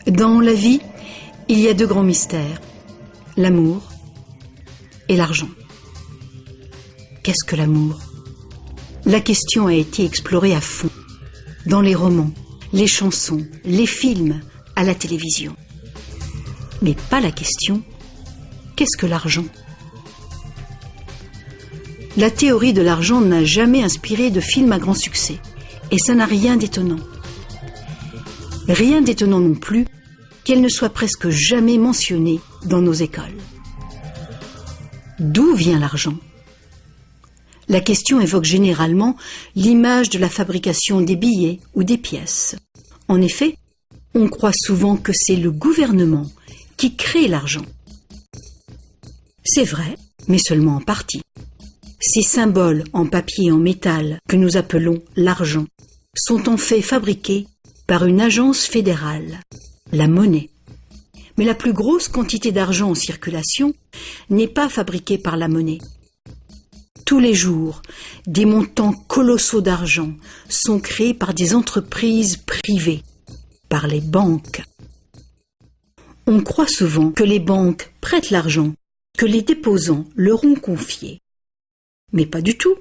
Dans la vie, il y a deux grands mystères, l'amour et l'argent. Qu'est-ce que l'amour? La question a été explorée à fond, dans les romans, les chansons, les films, à la télévision. Mais pas la question, qu'est-ce que l'argent? La théorie de l'argent n'a jamais inspiré de film à grand succès, et ça n'a rien d'étonnant. Rien d'étonnant non plus qu'elle ne soit presque jamais mentionnée dans nos écoles. D'où vient l'argent? La question évoque généralement l'image de la fabrication des billets ou des pièces. En effet, on croit souvent que c'est le gouvernement qui crée l'argent. C'est vrai, mais seulement en partie. Ces symboles en papier et en métal que nous appelons l'argent sont en fait fabriqués par une agence fédérale, la monnaie. Mais la plus grosse quantité d'argent en circulation n'est pas fabriquée par la monnaie. Tous les jours, des montants colossaux d'argent sont créés par des entreprises privées, par les banques. On croit souvent que les banques prêtent l'argent que les déposants leur ont confié. Mais pas du tout.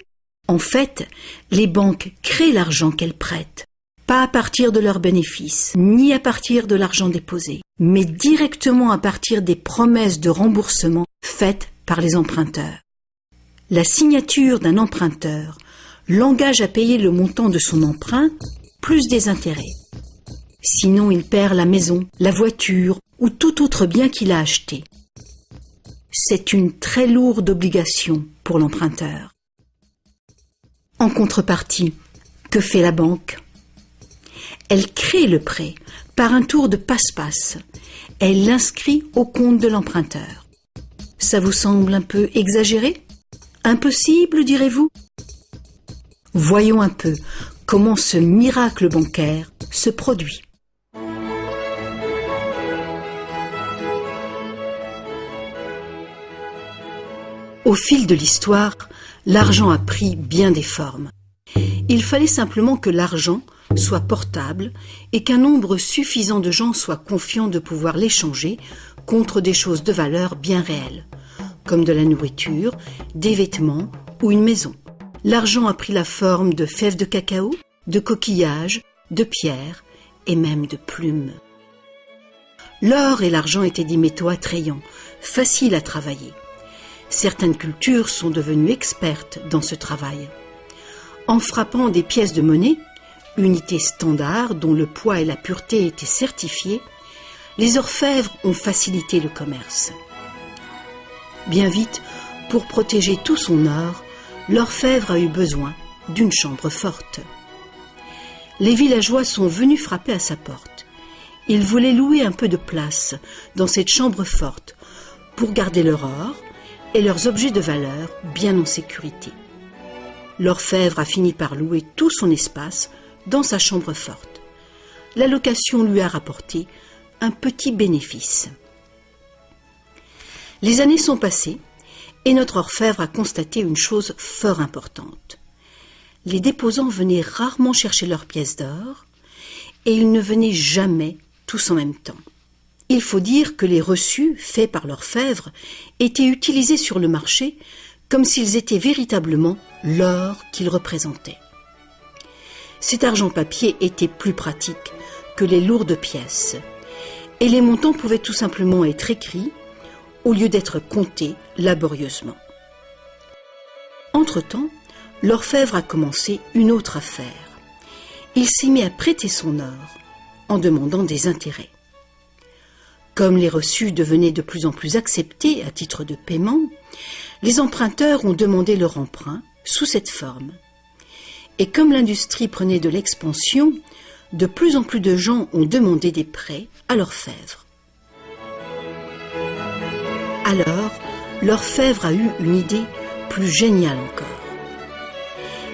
En fait, les banques créent l'argent qu'elles prêtent, pas à partir de leurs bénéfices, ni à partir de l'argent déposé, mais directement à partir des promesses de remboursement faites par les emprunteurs. La signature d'un emprunteur l'engage à payer le montant de son emprunt plus des intérêts. Sinon, il perd la maison, la voiture ou tout autre bien qu'il a acheté. C'est une très lourde obligation pour l'emprunteur. En contrepartie, que fait la banque? Elle crée le prêt par un tour de passe-passe. Elle l'inscrit au compte de l'emprunteur. Ça vous semble un peu exagéré? Impossible, direz-vous? Voyons un peu comment ce miracle bancaire se produit. Au fil de l'histoire, l'argent a pris bien des formes. Il fallait simplement que l'argent soit portable et qu'un nombre suffisant de gens soient confiants de pouvoir l'échanger contre des choses de valeur bien réelles, comme de la nourriture, des vêtements ou une maison. L'argent a pris la forme de fèves de cacao, de coquillages, de pierres et même de plumes. L'or et l'argent étaient des métaux attrayants, faciles à travailler. Certaines cultures sont devenues expertes dans ce travail. En frappant des pièces de monnaie, unité standard dont le poids et la pureté étaient certifiés, les orfèvres ont facilité le commerce. Bien vite, pour protéger tout son or, l'orfèvre a eu besoin d'une chambre forte. Les villageois sont venus frapper à sa porte. Ils voulaient louer un peu de place dans cette chambre forte pour garder leur or et leurs objets de valeur bien en sécurité. L'orfèvre a fini par louer tout son espace dans sa chambre forte. La location lui a rapporté un petit bénéfice. Les années sont passées et notre orfèvre a constaté une chose fort importante. Les déposants venaient rarement chercher leurs pièces d'or et ils ne venaient jamais tous en même temps. Il faut dire que les reçus faits par l'orfèvre étaient utilisés sur le marché comme s'ils étaient véritablement l'or qu'ils représentaient. Cet argent papier était plus pratique que les lourdes pièces et les montants pouvaient tout simplement être écrits au lieu d'être comptés laborieusement. Entre-temps, l'orfèvre a commencé une autre affaire. Il s'est mis à prêter son or en demandant des intérêts. Comme les reçus devenaient de plus en plus acceptés à titre de paiement, les emprunteurs ont demandé leur emprunt sous cette forme. Et comme l'industrie prenait de l'expansion, de plus en plus de gens ont demandé des prêts à l'orfèvre. Alors, l'orfèvre a eu une idée plus géniale encore.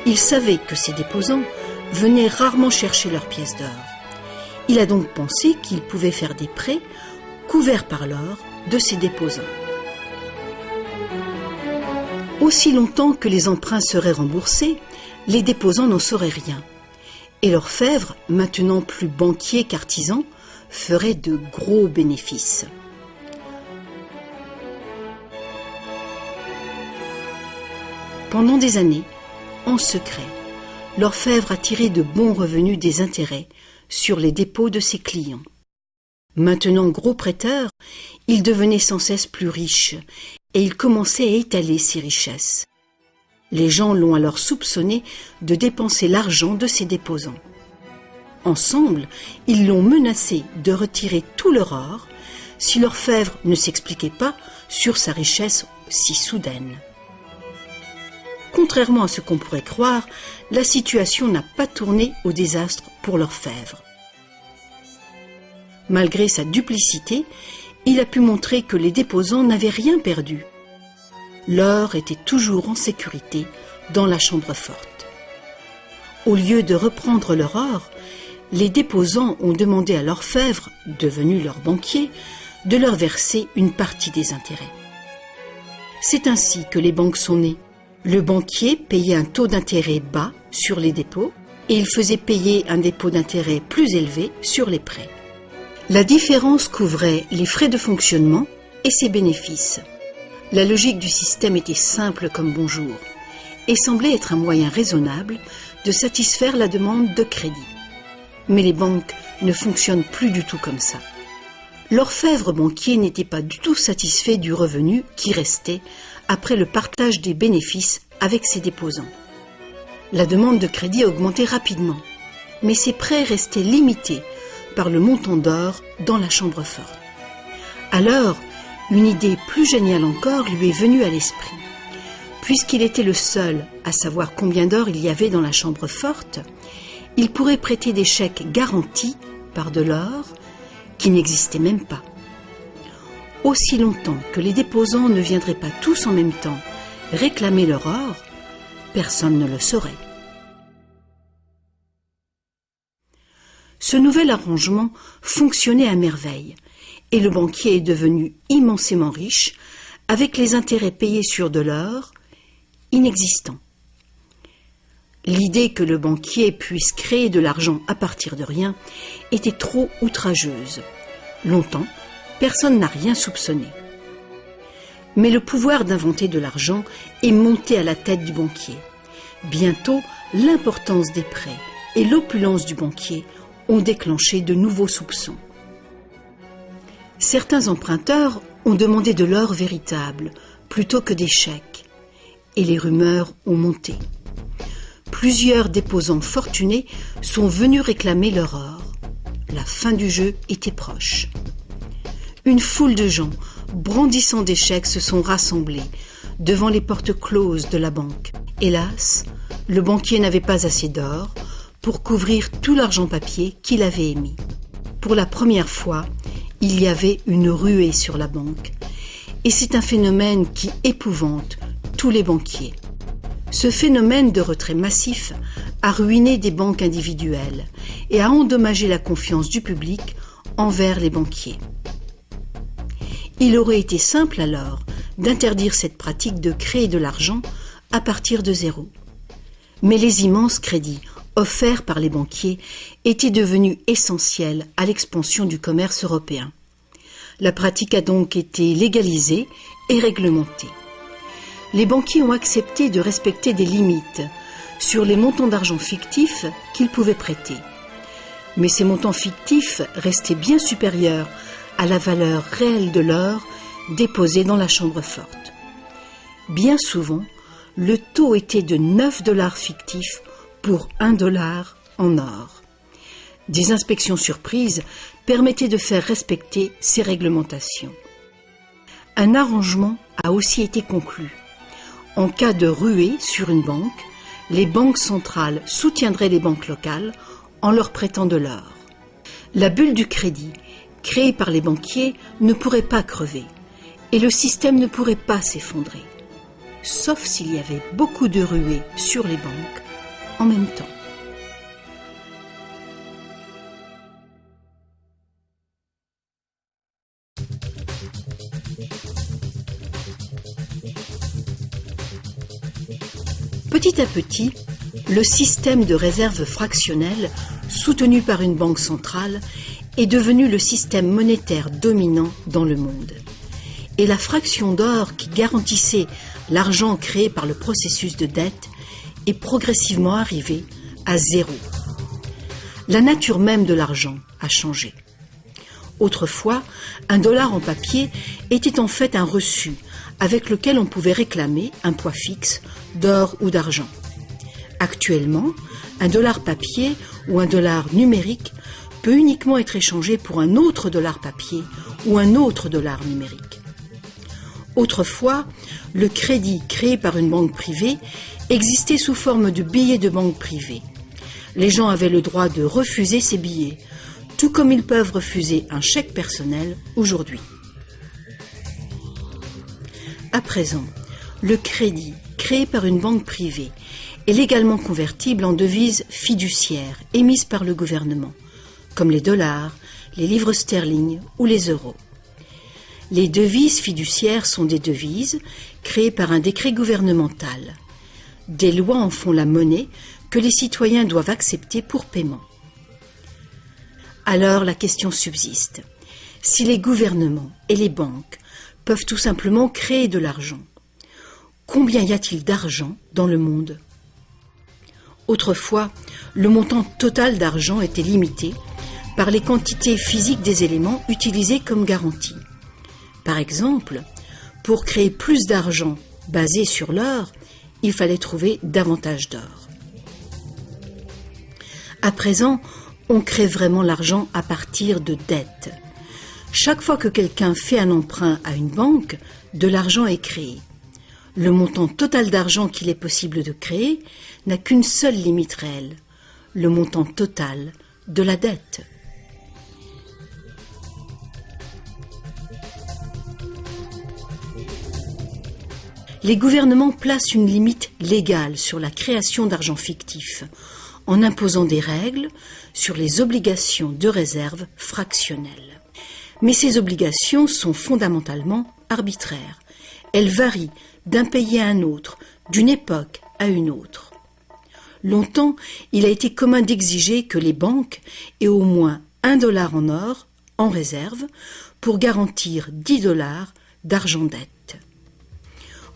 Il savait que ces déposants venaient rarement chercher leurs pièces d'or. Il a donc pensé qu'il pouvait faire des prêts couverts par l'or de ces déposants. Aussi longtemps que les emprunts seraient remboursés, les déposants n'en sauraient rien. Et l'orfèvre, maintenant plus banquier qu'artisan, feraient de gros bénéfices. Pendant des années, en secret, l'orfèvre a tiré de bons revenus des intérêts sur les dépôts de ses clients. Maintenant gros prêteur, il devenait sans cesse plus riche et il commençait à étaler ses richesses. Les gens l'ont alors soupçonné de dépenser l'argent de ses déposants. Ensemble, ils l'ont menacé de retirer tout leur or si l'orfèvre ne s'expliquait pas sur sa richesse si soudaine. Contrairement à ce qu'on pourrait croire, la situation n'a pas tourné au désastre pour l'orfèvre. Malgré sa duplicité, il a pu montrer que les déposants n'avaient rien perdu. L'or était toujours en sécurité dans la chambre forte. Au lieu de reprendre leur or, les déposants ont demandé à l'orfèvre, devenu leur banquier, de leur verser une partie des intérêts. C'est ainsi que les banques sont nées. Le banquier payait un taux d'intérêt bas sur les dépôts et il faisait payer un dépôt d'intérêt plus élevé sur les prêts. La différence couvrait les frais de fonctionnement et ses bénéfices. La logique du système était simple comme bonjour et semblait être un moyen raisonnable de satisfaire la demande de crédit. Mais les banques ne fonctionnent plus du tout comme ça. L'orfèvre banquier n'était pas du tout satisfait du revenu qui restait après le partage des bénéfices avec ses déposants. La demande de crédit a augmenté rapidement, mais ses prêts restaient limités par le montant d'or dans la chambre forte. Alors, une idée plus géniale encore lui est venue à l'esprit. Puisqu'il était le seul à savoir combien d'or il y avait dans la chambre forte, il pourrait prêter des chèques garantis par de l'or qui n'existait même pas. Aussi longtemps que les déposants ne viendraient pas tous en même temps réclamer leur or, personne ne le saurait. Ce nouvel arrangement fonctionnait à merveille et le banquier est devenu immensément riche avec les intérêts payés sur de l'or inexistant. L'idée que le banquier puisse créer de l'argent à partir de rien était trop outrageuse. Longtemps, personne n'a rien soupçonné. Mais le pouvoir d'inventer de l'argent est monté à la tête du banquier. Bientôt, l'importance des prêts et l'opulence du banquier ont déclenché de nouveaux soupçons. Certains emprunteurs ont demandé de l'or véritable plutôt que des chèques, et les rumeurs ont monté. Plusieurs déposants fortunés sont venus réclamer leur or. La fin du jeu était proche. Une foule de gens, brandissant des chèques, se sont rassemblés devant les portes closes de la banque. Hélas, le banquier n'avait pas assez d'or pour couvrir tout l'argent papier qu'il avait émis. Pour la première fois, il y avait une ruée sur la banque. Et c'est un phénomène qui épouvante tous les banquiers. Ce phénomène de retrait massif a ruiné des banques individuelles et a endommagé la confiance du public envers les banquiers. Il aurait été simple alors d'interdire cette pratique de créer de l'argent à partir de zéro. Mais les immenses crédits offerts par les banquiers étaient devenus essentiels à l'expansion du commerce européen. La pratique a donc été légalisée et réglementée. Les banquiers ont accepté de respecter des limites sur les montants d'argent fictifs qu'ils pouvaient prêter. Mais ces montants fictifs restaient bien supérieurs à la valeur réelle de l'or déposé dans la chambre forte. Bien souvent, le taux était de 9 $ fictifs pour 1 $ en or. Des inspections surprises permettaient de faire respecter ces réglementations. Un arrangement a aussi été conclu. En cas de ruée sur une banque, les banques centrales soutiendraient les banques locales en leur prêtant de l'or. La bulle du crédit, créée par les banquiers, ne pourrait pas crever et le système ne pourrait pas s'effondrer, sauf s'il y avait beaucoup de ruées sur les banques en même temps. Petit à petit, le système de réserve fractionnelle, soutenu par une banque centrale, est devenu le système monétaire dominant dans le monde. Et la fraction d'or qui garantissait l'argent créé par le processus de dette est progressivement arrivée à zéro. La nature même de l'argent a changé. Autrefois, un dollar en papier était en fait un reçu avec lequel on pouvait réclamer un poids fixe d'or ou d'argent. Actuellement, un dollar papier ou un dollar numérique peut uniquement être échangé pour un autre dollar papier ou un autre dollar numérique. Autrefois, le crédit créé par une banque privée existait sous forme de billets de banque privée. Les gens avaient le droit de refuser ces billets, tout comme ils peuvent refuser un chèque personnel aujourd'hui. À présent, le crédit créé par une banque privée est légalement convertible en devises fiduciaires émises par le gouvernement, comme les dollars, les livres sterling ou les euros. Les devises fiduciaires sont des devises créées par un décret gouvernemental. Des lois en font la monnaie que les citoyens doivent accepter pour paiement. Alors la question subsiste. Si les gouvernements et les banques peuvent tout simplement créer de l'argent, combien y a-t-il d'argent dans le monde ? Autrefois, le montant total d'argent était limité par les quantités physiques des éléments utilisés comme garantie. Par exemple, pour créer plus d'argent basé sur l'or, il fallait trouver davantage d'or. À présent, on crée vraiment l'argent à partir de dettes. Chaque fois que quelqu'un fait un emprunt à une banque, de l'argent est créé. Le montant total d'argent qu'il est possible de créer n'a qu'une seule limite réelle, le montant total de la dette. Les gouvernements placent une limite légale sur la création d'argent fictif, en imposant des règles sur les obligations de réserve fractionnelles. Mais ces obligations sont fondamentalement arbitraires. Elles varient d'un pays à un autre, d'une époque à une autre. Longtemps, il a été commun d'exiger que les banques aient au moins $1 en or en réserve pour garantir $10 d'argent dette.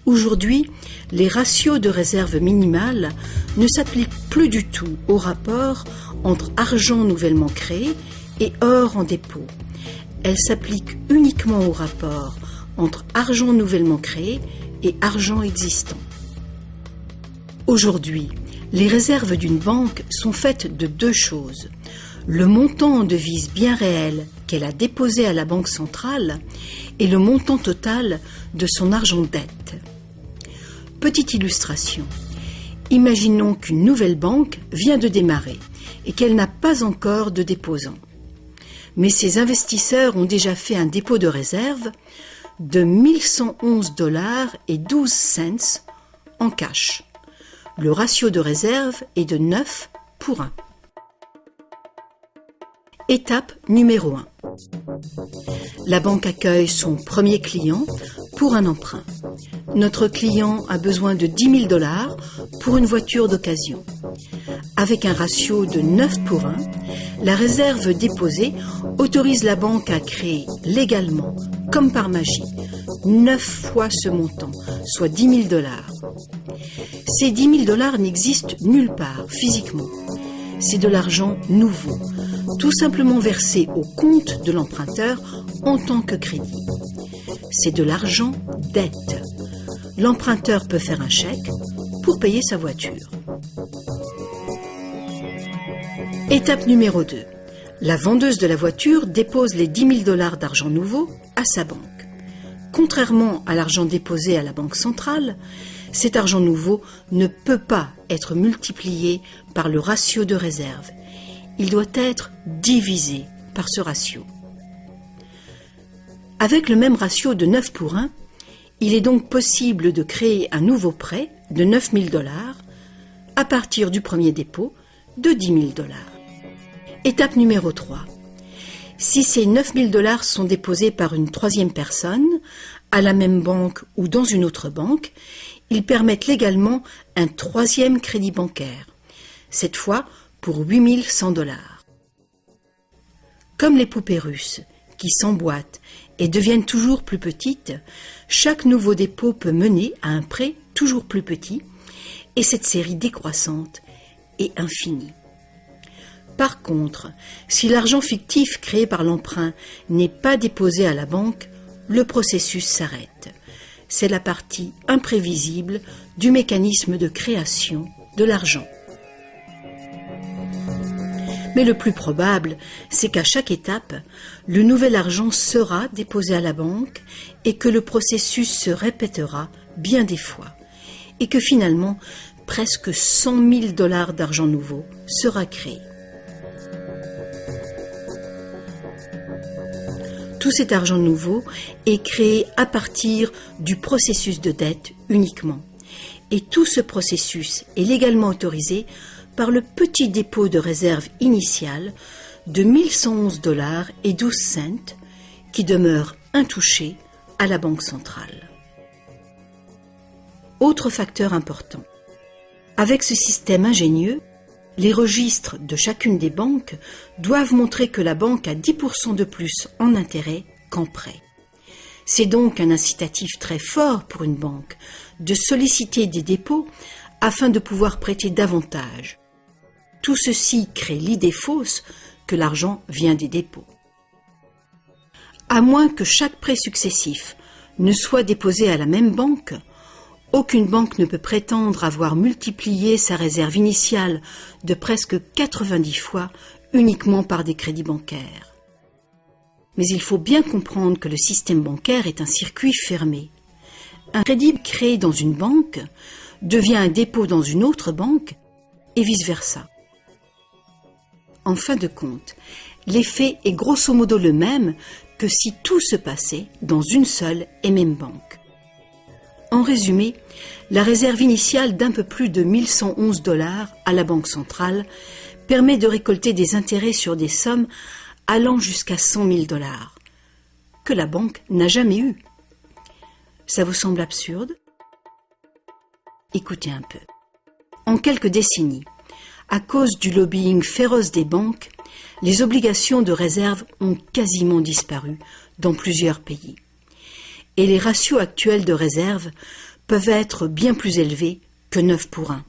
Aujourd'hui, les ratios de réserve minimale ne s'appliquent plus du tout au rapport entre argent nouvellement créé et or en dépôt. Elles s'appliquent uniquement au rapport entre argent nouvellement créé et argent existant. Aujourd'hui, les réserves d'une banque sont faites de deux choses. Le montant en devise bien réelle qu'elle a déposé à la banque centrale et le montant total de son argent dette. Petite illustration. Imaginons qu'une nouvelle banque vient de démarrer et qu'elle n'a pas encore de déposants. Mais ses investisseurs ont déjà fait un dépôt de réserve de $1111,12 en cash. Le ratio de réserve est de 9 pour 1. Étape numéro 1. La banque accueille son premier client pour un emprunt. Notre client a besoin de $10 000 pour une voiture d'occasion. Avec un ratio de 9 pour 1, la réserve déposée autorise la banque à créer légalement, comme par magie, 9 fois ce montant, soit $10 000. Ces $10 000 n'existent nulle part physiquement. C'est de l'argent nouveau, tout simplement versé au compte de l'emprunteur en tant que crédit. C'est de l'argent dette. L'emprunteur peut faire un chèque pour payer sa voiture. Étape numéro 2. La vendeuse de la voiture dépose les $10 000 d'argent nouveau à sa banque. Contrairement à l'argent déposé à la banque centrale, cet argent nouveau ne peut pas être multiplié par le ratio de réserve. Il doit être divisé par ce ratio. Avec le même ratio de 9 pour 1, il est donc possible de créer un nouveau prêt de $9 000 à partir du premier dépôt de $10 000. Étape numéro 3. Si ces $9 000 sont déposés par une troisième personne, à la même banque ou dans une autre banque, ils permettent légalement un troisième crédit bancaire, cette fois pour $8 100. Comme les poupées russes, qui s'emboîtent et deviennent toujours plus petites, chaque nouveau dépôt peut mener à un prêt toujours plus petit, et cette série décroissante est infinie. Par contre, si l'argent fictif créé par l'emprunt n'est pas déposé à la banque, le processus s'arrête. C'est la partie imprévisible du mécanisme de création de l'argent. Mais le plus probable, c'est qu'à chaque étape, le nouvel argent sera déposé à la banque et que le processus se répétera bien des fois et que finalement, presque 100 000 $ d'argent nouveau sera créé. Tout cet argent nouveau est créé à partir du processus de dette uniquement. Et tout ce processus est légalement autorisé par le petit dépôt de réserve initial de 1111 $ et 12 cents qui demeure intouché à la Banque centrale. Autre facteur important. Avec ce système ingénieux, les registres de chacune des banques doivent montrer que la banque a 10% de plus en intérêt qu'en prêt. C'est donc un incitatif très fort pour une banque de solliciter des dépôts afin de pouvoir prêter davantage. Tout ceci crée l'idée fausse que l'argent vient des dépôts. À moins que chaque prêt successif ne soit déposé à la même banque, aucune banque ne peut prétendre avoir multiplié sa réserve initiale de presque 90 fois uniquement par des crédits bancaires. Mais il faut bien comprendre que le système bancaire est un circuit fermé. Un crédit créé dans une banque devient un dépôt dans une autre banque et vice-versa. En fin de compte, l'effet est grosso modo le même que si tout se passait dans une seule et même banque. En résumé, la réserve initiale d'un peu plus de 1111 $ à la Banque centrale permet de récolter des intérêts sur des sommes allant jusqu'à 100 000 $ que la banque n'a jamais eu. Ça vous semble absurde? Écoutez un peu. En quelques décennies, à cause du lobbying féroce des banques, les obligations de réserve ont quasiment disparu dans plusieurs pays. Et les ratios actuels de réserve peuvent être bien plus élevés que 9 pour 1.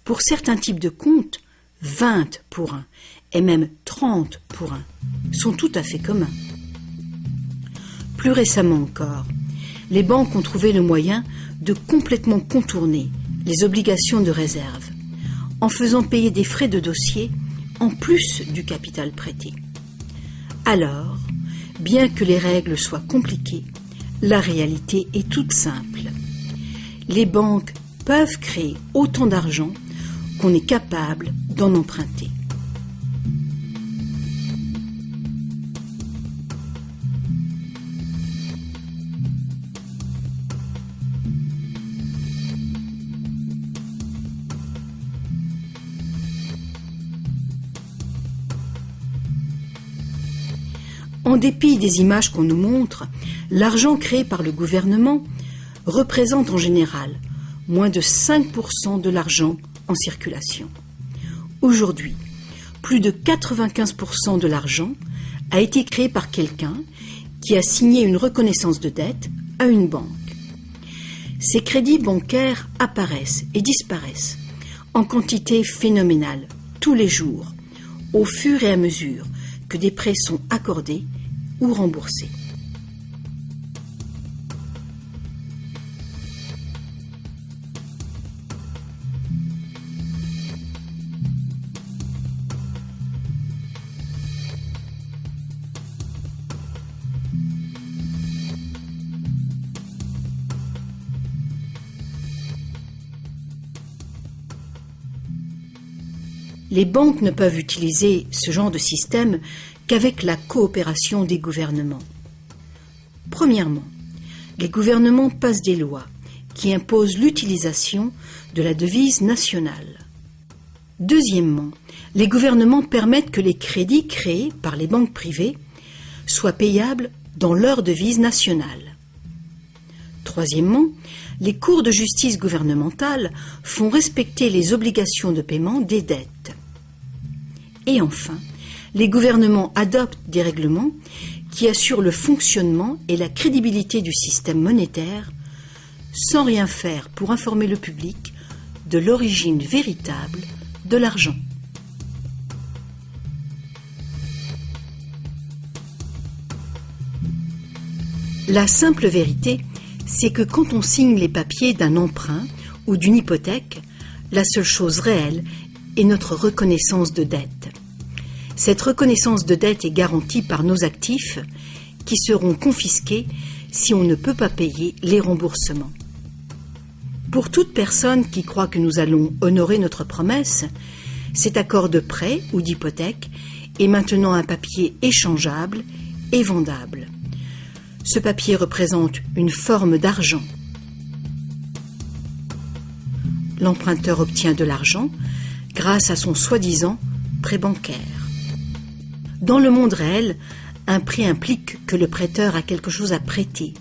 Pour certains types de comptes, 20 pour 1 et même 30 pour 1 sont tout à fait communs. Plus récemment encore, les banques ont trouvé le moyen de complètement contourner les obligations de réserve en faisant payer des frais de dossier en plus du capital prêté. Alors, bien que les règles soient compliquées, la réalité est toute simple. Les banques peuvent créer autant d'argent qu'on est capable d'en emprunter. En dépit des images qu'on nous montre, l'argent créé par le gouvernement représente en général moins de 5% de l'argent en circulation. Aujourd'hui, plus de 95% de l'argent a été créé par quelqu'un qui a signé une reconnaissance de dette à une banque. Ces crédits bancaires apparaissent et disparaissent en quantité phénoménale tous les jours, au fur et à mesure que des prêts sont accordés ou remboursés. Les banques ne peuvent utiliser ce genre de système qu'avec la coopération des gouvernements. Premièrement, les gouvernements passent des lois qui imposent l'utilisation de la devise nationale. Deuxièmement, les gouvernements permettent que les crédits créés par les banques privées soient payables dans leur devise nationale. Troisièmement, les cours de justice gouvernementales font respecter les obligations de paiement des dettes. Et enfin, les gouvernements adoptent des règlements qui assurent le fonctionnement et la crédibilité du système monétaire sans rien faire pour informer le public de l'origine véritable de l'argent. La simple vérité, c'est que quand on signe les papiers d'un emprunt ou d'une hypothèque, la seule chose réelle est notre reconnaissance de dette. Cette reconnaissance de dette est garantie par nos actifs qui seront confisqués si on ne peut pas payer les remboursements. Pour toute personne qui croit que nous allons honorer notre promesse, cet accord de prêt ou d'hypothèque est maintenant un papier échangeable et vendable. Ce papier représente une forme d'argent. L'emprunteur obtient de l'argent grâce à son soi-disant prêt bancaire. Dans le monde réel, un prêt implique que le prêteur a quelque chose à prêter.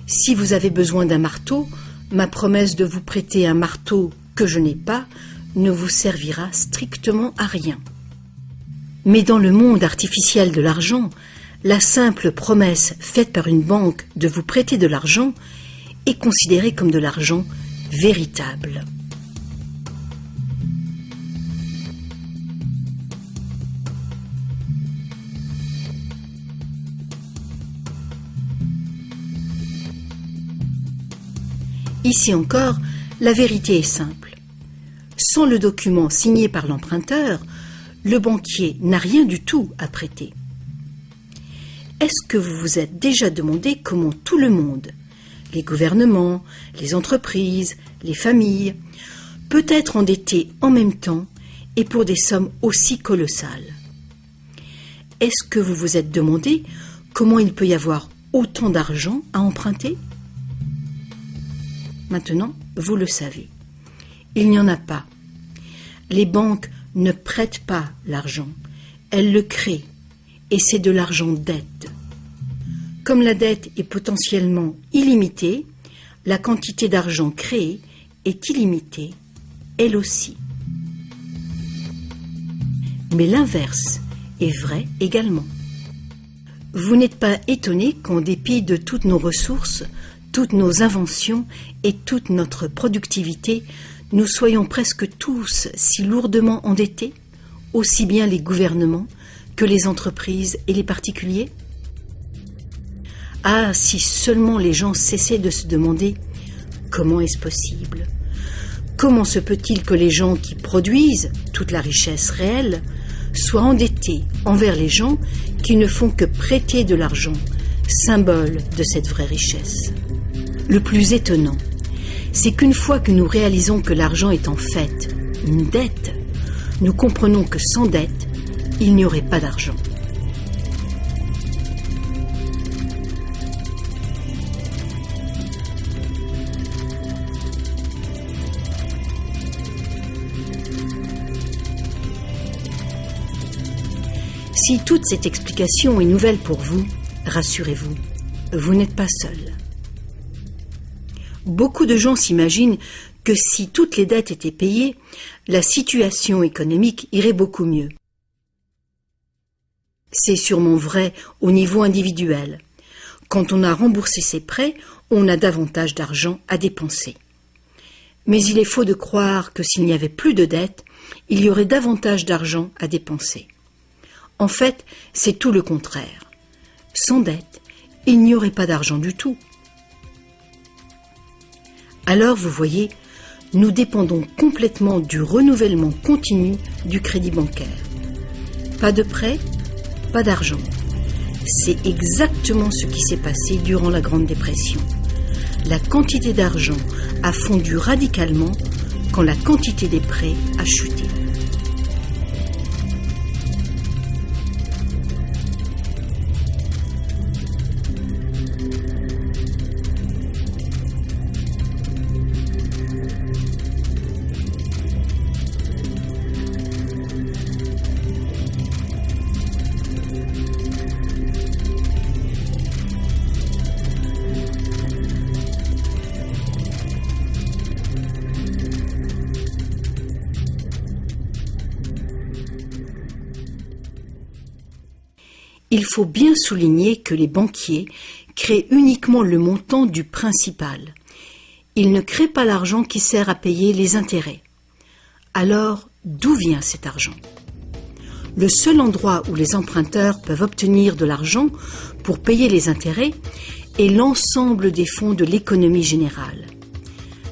Si vous avez besoin d'un marteau, ma promesse de vous prêter un marteau que je n'ai pas ne vous servira strictement à rien. Mais dans le monde artificiel de l'argent, la simple promesse faite par une banque de vous prêter de l'argent est considérée comme de l'argent véritable. Ici encore, la vérité est simple. Sans le document signé par l'emprunteur, le banquier n'a rien du tout à prêter. Est-ce que vous vous êtes déjà demandé comment tout le monde, les gouvernements, les entreprises, les familles, peut être endetté en même temps et pour des sommes aussi colossales? Est-ce que vous vous êtes demandé comment il peut y avoir autant d'argent à emprunter? Maintenant, vous le savez. Il n'y en a pas. Les banques ne prêtent pas l'argent, elles le créent, et c'est de l'argent dette. Comme la dette est potentiellement illimitée, la quantité d'argent créée est illimitée, elle aussi. Mais l'inverse est vrai également. Vous n'êtes pas étonné qu'en dépit de toutes nos ressources, toutes nos inventions et toute notre productivité, nous soyons presque tous si lourdement endettés, aussi bien les gouvernements que les entreprises et les particuliers? Ah, si seulement les gens cessaient de se demander comment est-ce possible? Comment se peut-il que les gens qui produisent toute la richesse réelle soient endettés envers les gens qui ne font que prêter de l'argent, symbole de cette vraie richesse? Le plus étonnant, c'est qu'une fois que nous réalisons que l'argent est en fait une dette, nous comprenons que sans dette, il n'y aurait pas d'argent. Si toute cette explication est nouvelle pour vous, rassurez-vous, vous n'êtes pas seul. Beaucoup de gens s'imaginent que si toutes les dettes étaient payées, la situation économique irait beaucoup mieux. C'est sûrement vrai au niveau individuel. Quand on a remboursé ses prêts, on a davantage d'argent à dépenser. Mais il est faux de croire que s'il n'y avait plus de dettes, il y aurait davantage d'argent à dépenser. En fait, c'est tout le contraire. Sans dette, il n'y aurait pas d'argent du tout. Alors, vous voyez, nous dépendons complètement du renouvellement continu du crédit bancaire. Pas de prêt, pas d'argent. C'est exactement ce qui s'est passé durant la Grande Dépression. La quantité d'argent a fondu radicalement quand la quantité des prêts a chuté. Il faut bien souligner que les banquiers créent uniquement le montant du principal. Ils ne créent pas l'argent qui sert à payer les intérêts. Alors, d'où vient cet argent ? Le seul endroit où les emprunteurs peuvent obtenir de l'argent pour payer les intérêts est l'ensemble des fonds de l'économie générale.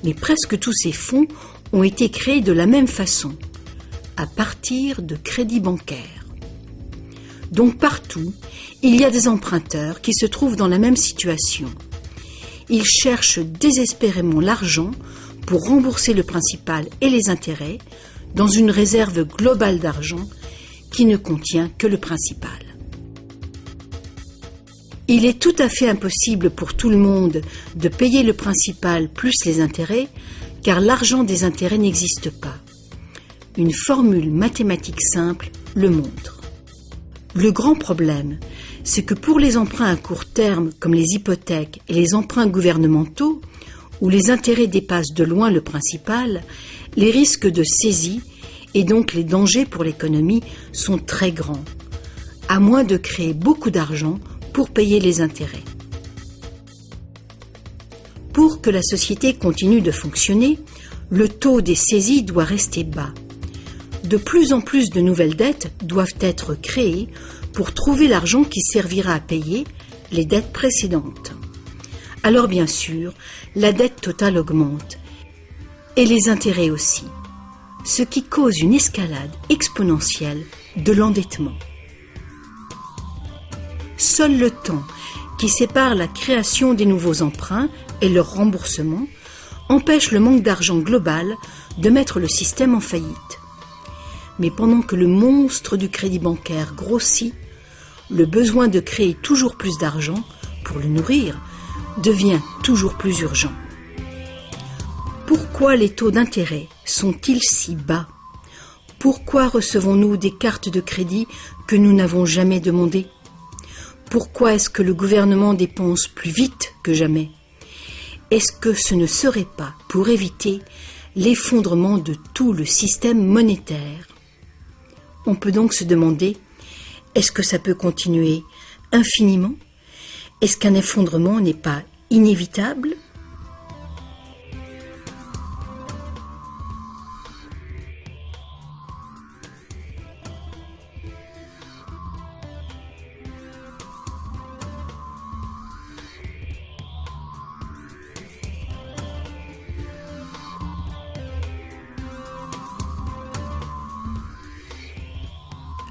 Mais presque tous ces fonds ont été créés de la même façon, à partir de crédits bancaires. Donc partout, il y a des emprunteurs qui se trouvent dans la même situation. Ils cherchent désespérément l'argent pour rembourser le principal et les intérêts dans une réserve globale d'argent qui ne contient que le principal. Il est tout à fait impossible pour tout le monde de payer le principal plus les intérêts, car l'argent des intérêts n'existe pas. Une formule mathématique simple le montre. Le grand problème, c'est que pour les emprunts à court terme comme les hypothèques et les emprunts gouvernementaux, où les intérêts dépassent de loin le principal, les risques de saisie et donc les dangers pour l'économie sont très grands, à moins de créer beaucoup d'argent pour payer les intérêts. Pour que la société continue de fonctionner, le taux des saisies doit rester bas. De plus en plus de nouvelles dettes doivent être créées pour trouver l'argent qui servira à payer les dettes précédentes. Alors bien sûr, la dette totale augmente, et les intérêts aussi, ce qui cause une escalade exponentielle de l'endettement. Seul le temps qui sépare la création des nouveaux emprunts et leur remboursement empêche le manque d'argent global de mettre le système en faillite. Mais pendant que le monstre du crédit bancaire grossit, le besoin de créer toujours plus d'argent pour le nourrir devient toujours plus urgent. Pourquoi les taux d'intérêt sont-ils si bas ? Pourquoi recevons-nous des cartes de crédit que nous n'avons jamais demandées ? Pourquoi est-ce que le gouvernement dépense plus vite que jamais ? Est-ce que ce ne serait pas pour éviter l'effondrement de tout le système monétaire ? On peut donc se demander, est-ce que ça peut continuer infiniment ? Est-ce qu'un effondrement n'est pas inévitable ?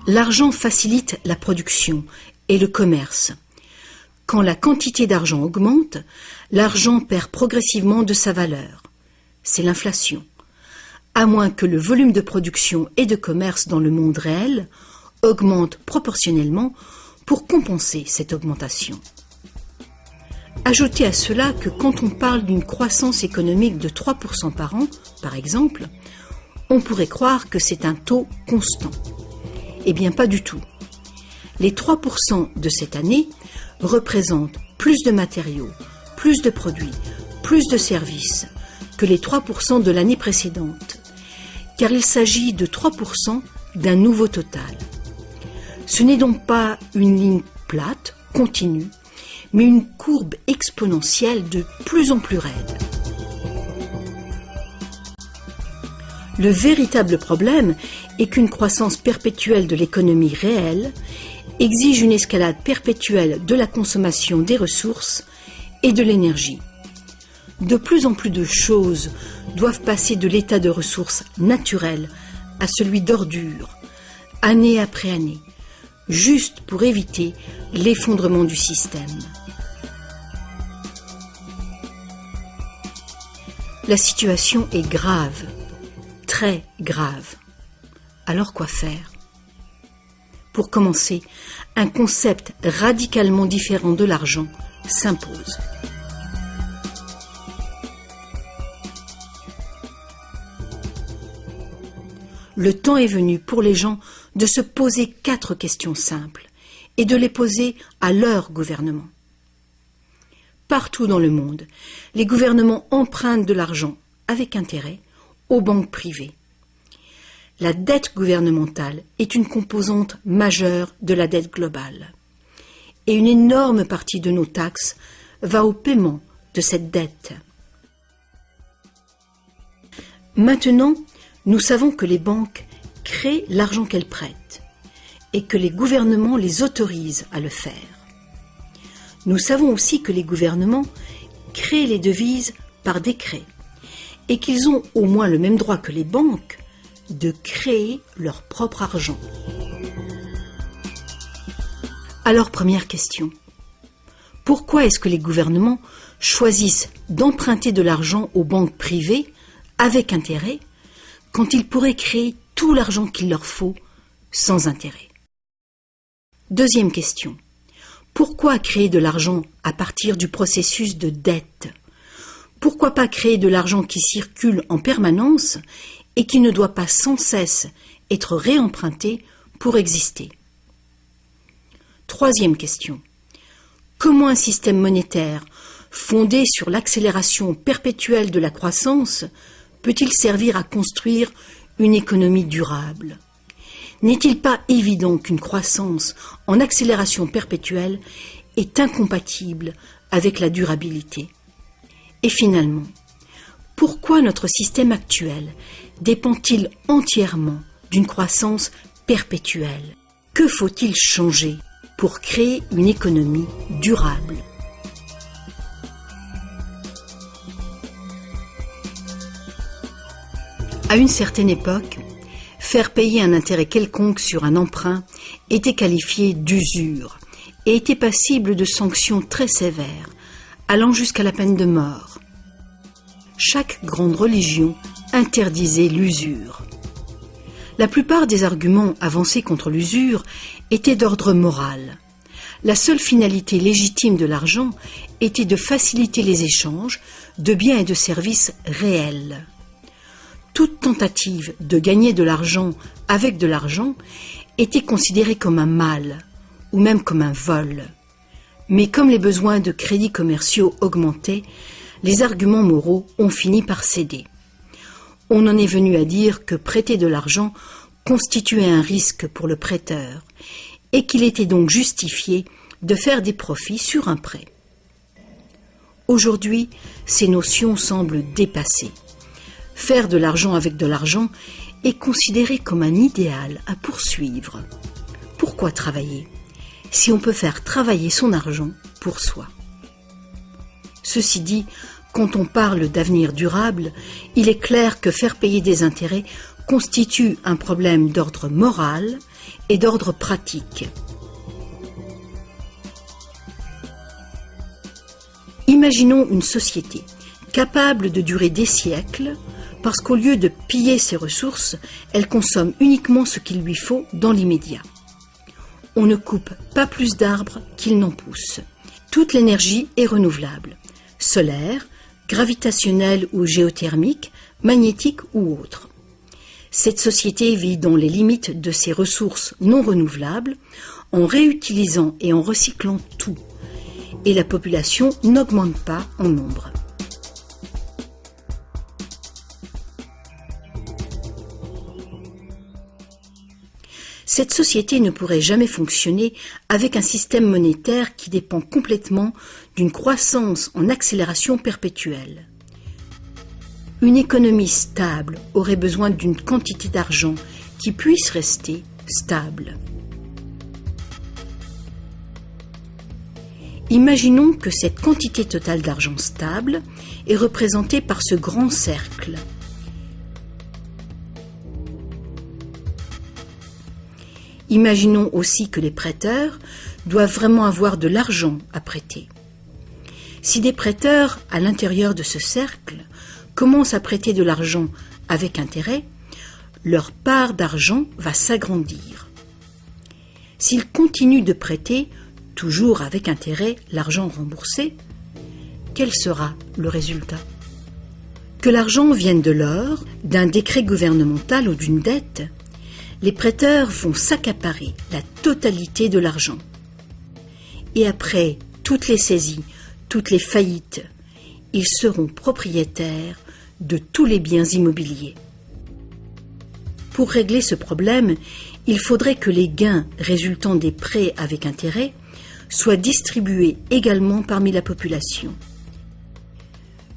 L'argent facilite la production et le commerce. Quand la quantité d'argent augmente, l'argent perd progressivement de sa valeur. C'est l'inflation. À moins que le volume de production et de commerce dans le monde réel augmente proportionnellement pour compenser cette augmentation. Ajoutez à cela que quand on parle d'une croissance économique de 3% par an, par exemple, on pourrait croire que c'est un taux constant. Eh bien, pas du tout. Les 3% de cette année représentent plus de matériaux, plus de produits, plus de services que les 3% de l'année précédente, car il s'agit de 3% d'un nouveau total. Ce n'est donc pas une ligne plate, continue, mais une courbe exponentielle de plus en plus raide. Le véritable problème est qu'une croissance perpétuelle de l'économie réelle exige une escalade perpétuelle de la consommation des ressources et de l'énergie. De plus en plus de choses doivent passer de l'état de ressources naturelles à celui d'ordures, année après année, juste pour éviter l'effondrement du système. La situation est grave, très grave. Alors quoi faire ? Pour commencer, un concept radicalement différent de l'argent s'impose. Le temps est venu pour les gens de se poser 4 questions simples et de les poser à leur gouvernement. Partout dans le monde, les gouvernements empruntent de l'argent avec intérêt aux banques privées. La dette gouvernementale est une composante majeure de la dette globale. et une énorme partie de nos taxes va au paiement de cette dette. Maintenant, nous savons que les banques créent l'argent qu'elles prêtent et que les gouvernements les autorisent à le faire. Nous savons aussi que les gouvernements créent les devises par décret et qu'ils ont au moins le même droit que les banques de créer leur propre argent. Alors, première question. Pourquoi est-ce que les gouvernements choisissent d'emprunter de l'argent aux banques privées avec intérêt quand ils pourraient créer tout l'argent qu'il leur faut sans intérêt? Deuxième question. Pourquoi créer de l'argent à partir du processus de dette? Pourquoi pas créer de l'argent qui circule en permanence et qui ne doit pas sans cesse être réemprunté pour exister? Troisième question. Comment un système monétaire fondé sur l'accélération perpétuelle de la croissance peut-il servir à construire une économie durable? N'est-il pas évident qu'une croissance en accélération perpétuelle est incompatible avec la durabilité? Et finalement, pourquoi notre système actuel dépend-il entièrement d'une croissance perpétuelle? Que faut-il changer pour créer une économie durable? À une certaine époque, faire payer un intérêt quelconque sur un emprunt était qualifié d'usure et était passible de sanctions très sévères, allant jusqu'à la peine de mort. Chaque grande religion interdisait l'usure. La plupart des arguments avancés contre l'usure étaient d'ordre moral. La seule finalité légitime de l'argent était de faciliter les échanges de biens et de services réels. Toute tentative de gagner de l'argent avec de l'argent était considérée comme un mal, ou même comme un vol. Mais comme les besoins de crédits commerciaux augmentaient, les arguments moraux ont fini par céder. On en est venu à dire que prêter de l'argent constituait un risque pour le prêteur, et qu'il était donc justifié de faire des profits sur un prêt. Aujourd'hui, ces notions semblent dépassées. Faire de l'argent avec de l'argent est considéré comme un idéal à poursuivre. Pourquoi travailler si on peut faire travailler son argent pour soi? Ceci dit, quand on parle d'avenir durable, il est clair que faire payer des intérêts constitue un problème d'ordre moral et d'ordre pratique. Imaginons une société capable de durer des siècles parce qu'au lieu de piller ses ressources, elle consomme uniquement ce qu'il lui faut dans l'immédiat. On ne coupe pas plus d'arbres qu'il n'en pousse. Toute l'énergie est renouvelable, solaire, gravitationnelle ou géothermique, magnétique ou autre. Cette société vit dans les limites de ses ressources non renouvelables, en réutilisant et en recyclant tout. Et la population n'augmente pas en nombre. Cette société ne pourrait jamais fonctionner avec un système monétaire qui dépend complètement d'une croissance en accélération perpétuelle. Une économie stable aurait besoin d'une quantité d'argent qui puisse rester stable. Imaginons que cette quantité totale d'argent stable est représentée par ce grand cercle. Imaginons aussi que les prêteurs doivent vraiment avoir de l'argent à prêter. Si des prêteurs, à l'intérieur de ce cercle, commencent à prêter de l'argent avec intérêt, leur part d'argent va s'agrandir. S'ils continuent de prêter, toujours avec intérêt, l'argent remboursé, quel sera le résultat? Que l'argent vienne de l'or, d'un décret gouvernemental ou d'une dette, les prêteurs vont s'accaparer la totalité de l'argent. Et après toutes les saisies, toutes les faillites, ils seront propriétaires de tous les biens immobiliers. Pour régler ce problème, il faudrait que les gains résultant des prêts avec intérêt soient distribués également parmi la population.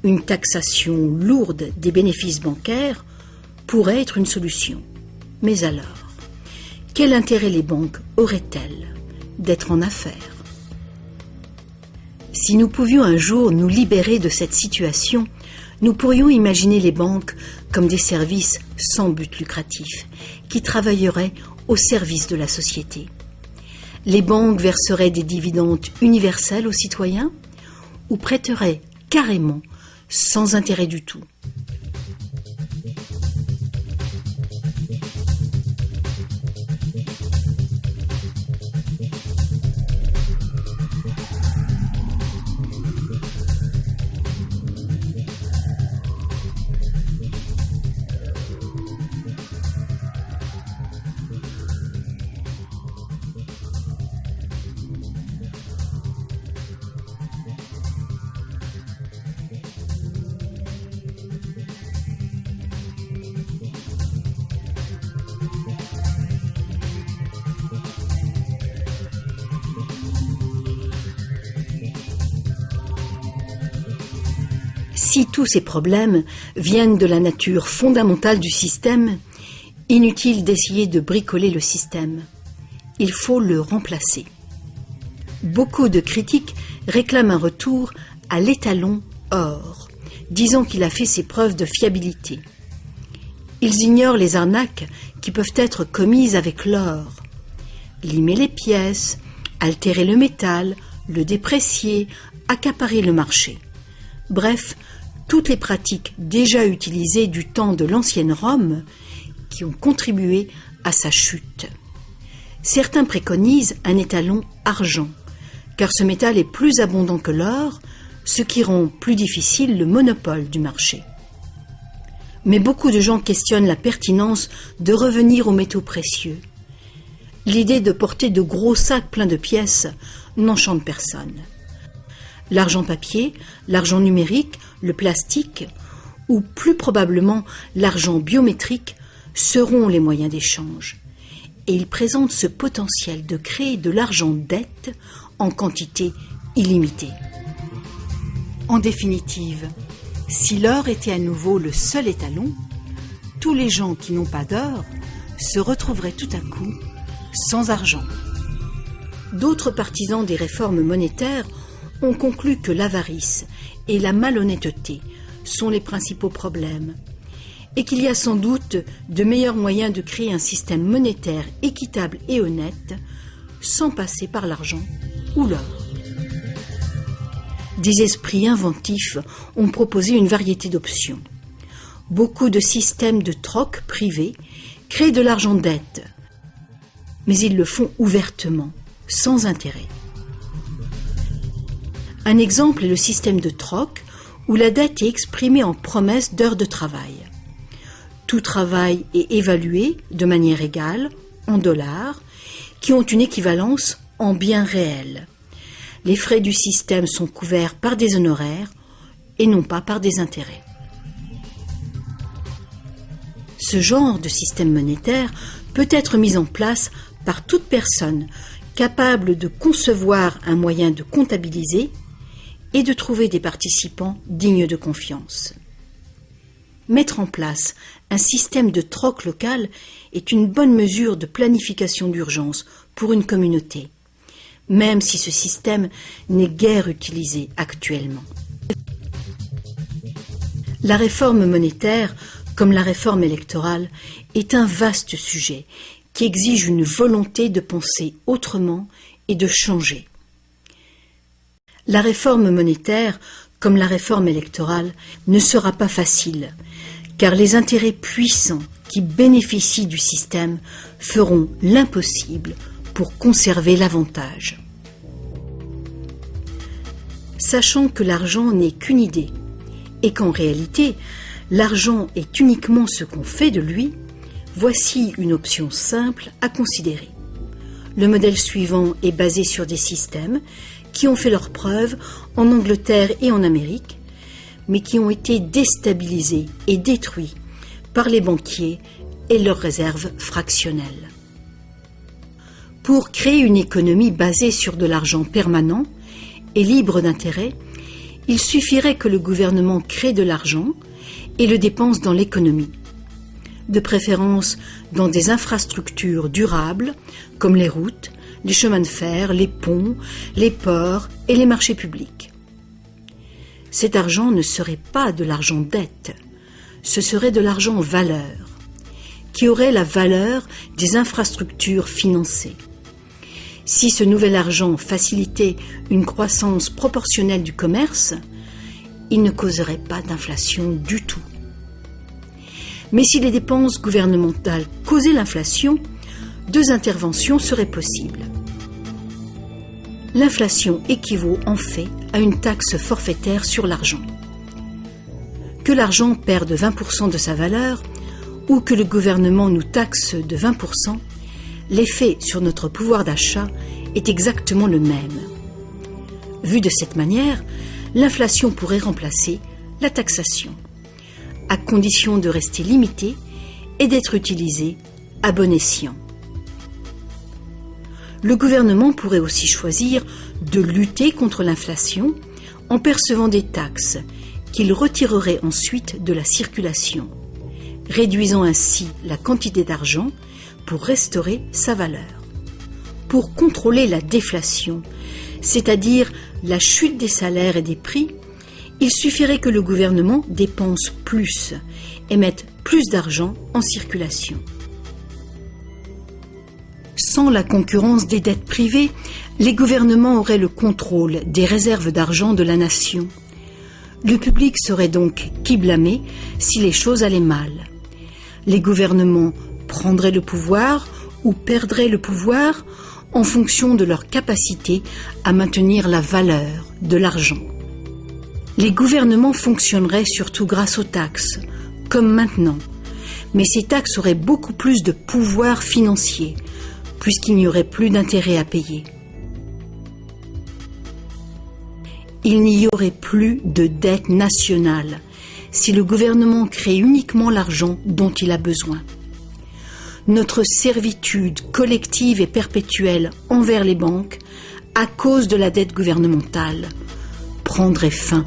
Une taxation lourde des bénéfices bancaires pourrait être une solution. Mais alors, quel intérêt les banques auraient-elles d'être en affaires? Si nous pouvions un jour nous libérer de cette situation, nous pourrions imaginer les banques comme des services sans but lucratif, qui travailleraient au service de la société. Les banques verseraient des dividendes universels aux citoyens ou prêteraient carrément sans intérêt du tout. Si tous ces problèmes viennent de la nature fondamentale du système, inutile d'essayer de bricoler le système. Il faut le remplacer. Beaucoup de critiques réclament un retour à l'étalon or, disant qu'il a fait ses preuves de fiabilité. Ils ignorent les arnaques qui peuvent être commises avec l'or. Limer les pièces, altérer le métal, le déprécier, accaparer le marché. Bref, toutes les pratiques déjà utilisées du temps de l'ancienne Rome qui ont contribué à sa chute. Certains préconisent un étalon argent, car ce métal est plus abondant que l'or, ce qui rend plus difficile le monopole du marché. Mais beaucoup de gens questionnent la pertinence de revenir aux métaux précieux. L'idée de porter de gros sacs pleins de pièces n'enchante personne. L'argent papier, l'argent numérique, le plastique, ou plus probablement l'argent biométrique, seront les moyens d'échange. Et ils présentent ce potentiel de créer de l'argent dette en quantité illimitée. En définitive, si l'or était à nouveau le seul étalon, tous les gens qui n'ont pas d'or se retrouveraient tout à coup sans argent. D'autres partisans des réformes monétaires ont conclu que l'avarice et la malhonnêteté sont les principaux problèmes et qu'il y a sans doute de meilleurs moyens de créer un système monétaire équitable et honnête sans passer par l'argent ou l'or. Des esprits inventifs ont proposé une variété d'options. Beaucoup de systèmes de troc privés créent de l'argent dette, mais ils le font ouvertement, sans intérêt. Un exemple est le système de troc où la dette est exprimée en promesse d'heures de travail. Tout travail est évalué de manière égale, en dollars, qui ont une équivalence en biens réels. Les frais du système sont couverts par des honoraires et non pas par des intérêts. Ce genre de système monétaire peut être mis en place par toute personne capable de concevoir un moyen de comptabiliser et de trouver des participants dignes de confiance. Mettre en place un système de troc local est une bonne mesure de planification d'urgence pour une communauté, même si ce système n'est guère utilisé actuellement. La réforme monétaire, comme la réforme électorale, est un vaste sujet qui exige une volonté de penser autrement et de changer. La réforme monétaire, comme la réforme électorale, ne sera pas facile, car les intérêts puissants qui bénéficient du système feront l'impossible pour conserver l'avantage. Sachant que l'argent n'est qu'une idée, et qu'en réalité, l'argent est uniquement ce qu'on fait de lui, voici une option simple à considérer. Le modèle suivant est basé sur des systèmes qui ont fait leurs preuves en Angleterre et en Amérique, mais qui ont été déstabilisés et détruits par les banquiers et leurs réserves fractionnelles. Pour créer une économie basée sur de l'argent permanent et libre d'intérêt, il suffirait que le gouvernement crée de l'argent et le dépense dans l'économie, de préférence dans des infrastructures durables comme les routes, les chemins de fer, les ponts, les ports et les marchés publics. Cet argent ne serait pas de l'argent dette, ce serait de l'argent valeur, qui aurait la valeur des infrastructures financées. Si ce nouvel argent facilitait une croissance proportionnelle du commerce, il ne causerait pas d'inflation du tout. Mais si les dépenses gouvernementales causaient l'inflation, deux interventions seraient possibles. L'inflation équivaut en fait à une taxe forfaitaire sur l'argent. Que l'argent perde 20% de sa valeur ou que le gouvernement nous taxe de 20%, l'effet sur notre pouvoir d'achat est exactement le même. Vu de cette manière, l'inflation pourrait remplacer la taxation, à condition de rester limitée et d'être utilisée à bon escient. Le gouvernement pourrait aussi choisir de lutter contre l'inflation en percevant des taxes qu'il retirerait ensuite de la circulation, réduisant ainsi la quantité d'argent pour restaurer sa valeur. Pour contrôler la déflation, c'est-à-dire la chute des salaires et des prix, il suffirait que le gouvernement dépense plus et mette plus d'argent en circulation. Sans la concurrence des dettes privées, les gouvernements auraient le contrôle des réserves d'argent de la nation. Le public serait donc qui blâmer si les choses allaient mal. Les gouvernements prendraient le pouvoir ou perdraient le pouvoir en fonction de leur capacité à maintenir la valeur de l'argent. Les gouvernements fonctionneraient surtout grâce aux taxes, comme maintenant, mais ces taxes auraient beaucoup plus de pouvoir financier, puisqu'il n'y aurait plus d'intérêt à payer. Il n'y aurait plus de dette nationale si le gouvernement crée uniquement l'argent dont il a besoin. Notre servitude collective et perpétuelle envers les banques, à cause de la dette gouvernementale, prendrait fin.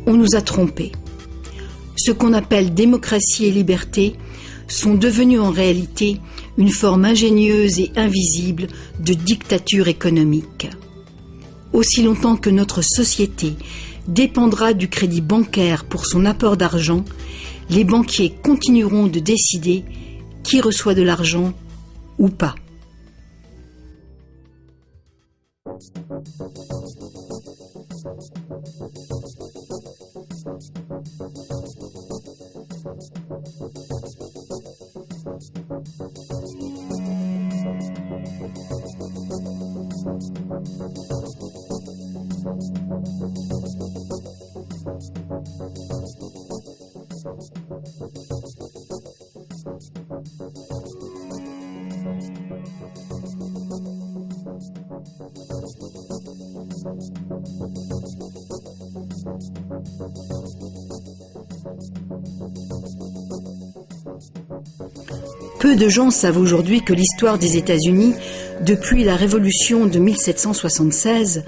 On nous a trompés. Ce qu'on appelle démocratie et liberté sont devenus en réalité une forme ingénieuse et invisible de dictature économique. Aussi longtemps que notre société dépendra du crédit bancaire pour son apport d'argent, les banquiers continueront de décider qui reçoit de l'argent ou pas. Peu de gens savent aujourd'hui que l'histoire des États-Unis, depuis la Révolution de 1776,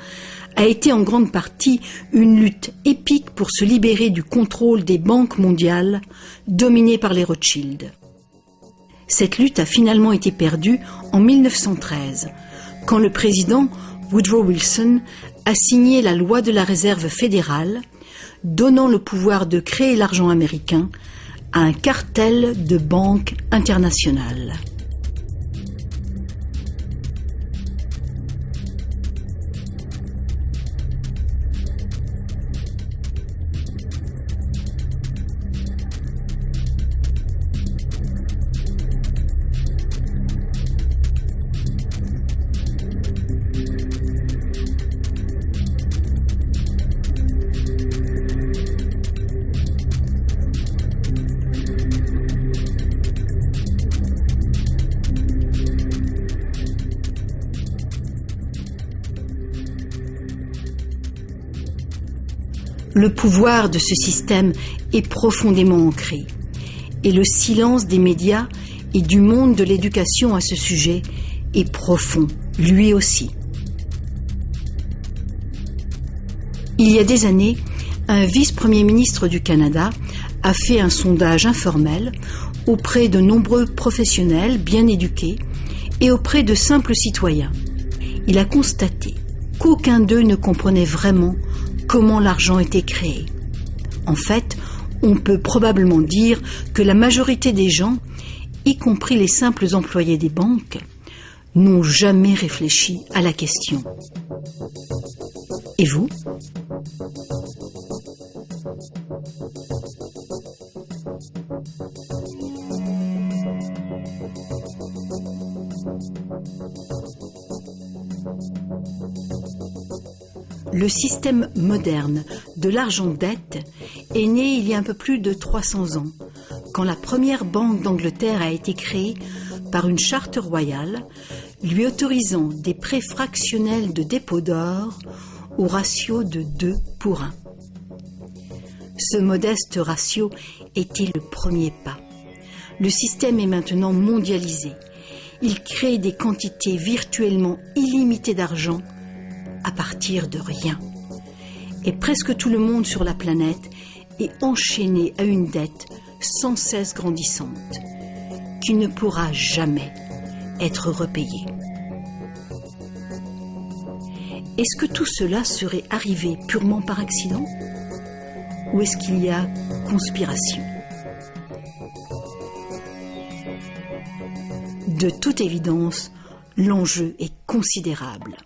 a été en grande partie une lutte épique pour se libérer du contrôle des banques mondiales dominées par les Rothschild. Cette lutte a finalement été perdue en 1913, quand le président Woodrow Wilson a signé la loi de la Réserve fédérale, donnant le pouvoir de créer l'argent américain à un cartel de banques internationales. Le pouvoir de ce système est profondément ancré, et le silence des médias et du monde de l'éducation à ce sujet est profond, lui aussi. Il y a des années, un vice-premier ministre du Canada a fait un sondage informel auprès de nombreux professionnels bien éduqués et auprès de simples citoyens. Il a constaté qu'aucun d'eux ne comprenait vraiment comment l'argent était créé. En fait, on peut probablement dire que la majorité des gens, y compris les simples employés des banques, n'ont jamais réfléchi à la question. Et vous ? Le système moderne de l'argent-dette est né il y a un peu plus de 300 ans, quand la première banque d'Angleterre a été créée par une charte royale lui autorisant des prêts fractionnels de dépôt d'or au ratio de 2 pour 1. Ce modeste ratio était le premier pas. Le système est maintenant mondialisé. Il crée des quantités virtuellement illimitées d'argent à partir de rien. Et presque tout le monde sur la planète est enchaîné à une dette sans cesse grandissante, qui ne pourra jamais être repayée. Est-ce que tout cela serait arrivé purement par accident ? Ou est-ce qu'il y a conspiration ? De toute évidence, l'enjeu est considérable.